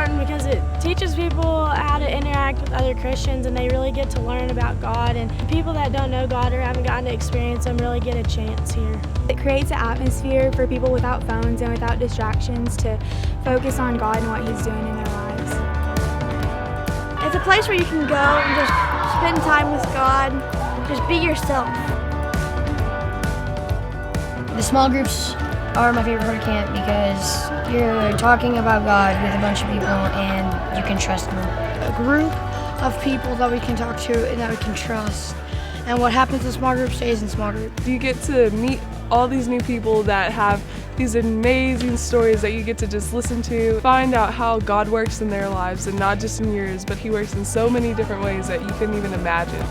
important because it teaches people how to interact with other Christians, and they really get to learn about God. And people that don't know God or haven't gotten to experience Him really get a chance here. It creates an atmosphere for people without phones and without distractions to focus on God and what He's doing in their lives. It's a place where you can go and just spend time with God, just be yourself. The small groups are my favorite part of camp because you're talking about God with a bunch of people and you can trust them. A group of people that we can talk to and that we can trust. And what happens in small group stays in small group. You get to meet all these new people that have these amazing stories that you get to just listen to, find out how God works in their lives and not just in yours, but He works in so many different ways that you couldn't even imagine.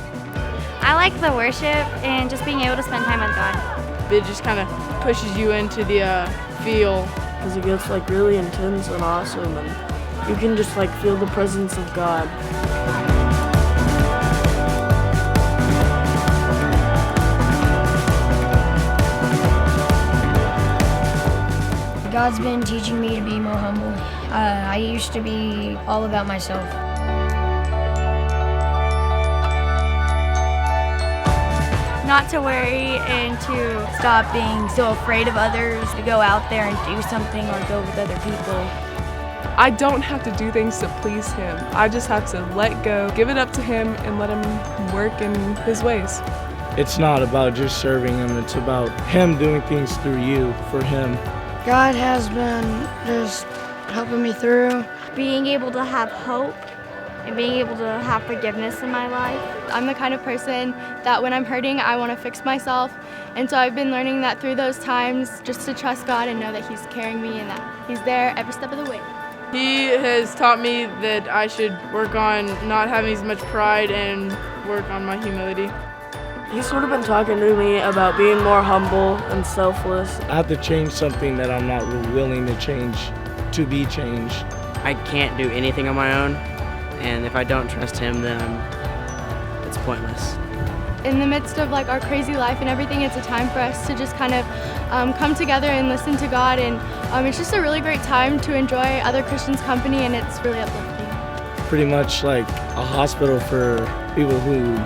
I like the worship and just being able to spend time with God. It just kind of pushes you into the feel. Because it gets like really intense and awesome, and you can just like feel the presence of God. God's been teaching me to be more humble. I used to be all about myself. Not to worry and to stop being so afraid of others, to go out there and do something or go with other people. I don't have to do things to please Him. I just have to let go, give it up to Him, and let Him work in His ways. It's not about just serving Him, it's about Him doing things through you, for Him. God has been just helping me through. Being able to have hope and being able to have forgiveness in my life. I'm the kind of person that when I'm hurting, I want to fix myself. And so I've been learning that through those times, just to trust God and know that He's carrying me and that He's there every step of the way. He has taught me that I should work on not having as much pride and work on my humility. He's sort of been talking to me about being more humble and selfless. I have to change something that I'm not willing to change to be changed. I can't do anything on my own, and if I don't trust Him, then it's pointless. In the midst of like our crazy life and everything, it's a time for us to just kind of come together and listen to God, and it's just a really great time to enjoy other Christians' company, and it's really uplifting. Pretty much like a hospital for people who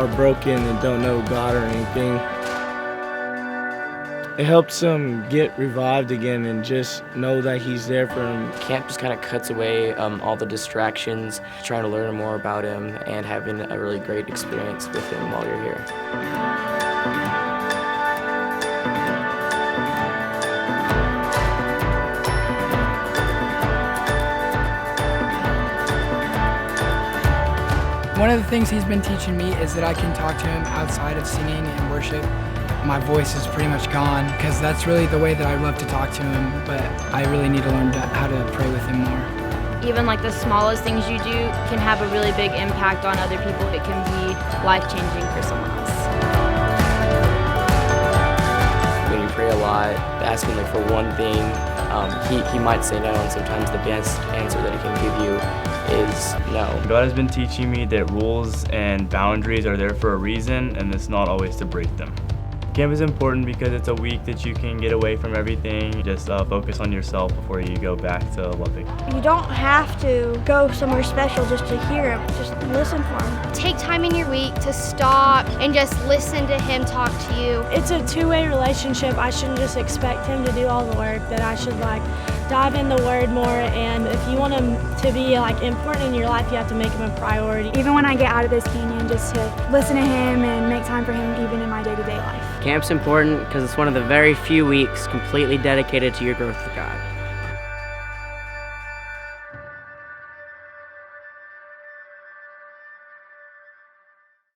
are broken and don't know God or anything. It helps them get revived again and just know that He's there for them. Camp just kind of cuts away all the distractions, trying to learn more about Him and having a really great experience with Him while you're here. One of the things he's been teaching me is that I can talk to Him outside of singing and worship. My voice is pretty much gone because that's really the way that I love to talk to Him, but I really need to learn how to pray with Him more. Even like the smallest things you do can have a really big impact on other people. It can be life-changing for someone else. When you pray a lot, asking like for one thing, he might say no, and sometimes the best answer that He can give you is no. God has been teaching me that rules and boundaries are there for a reason, and it's not always to break them. Camp is important because it's a week that you can get away from everything, just focus on yourself before you go back to Lubbock. You don't have to go somewhere special just to hear Him, just listen for Him. Take time in your week to stop and just listen to Him talk to you. It's a two-way relationship. I shouldn't just expect Him to do all the work, that I should like dive in the Word more, and if you want Him to be like important in your life, you have to make Him a priority. Even when I get out of this canyon, just to listen to Him and make time for Him even in my day-to-day life. Camp's important because it's one of the very few weeks completely dedicated to your growth with God.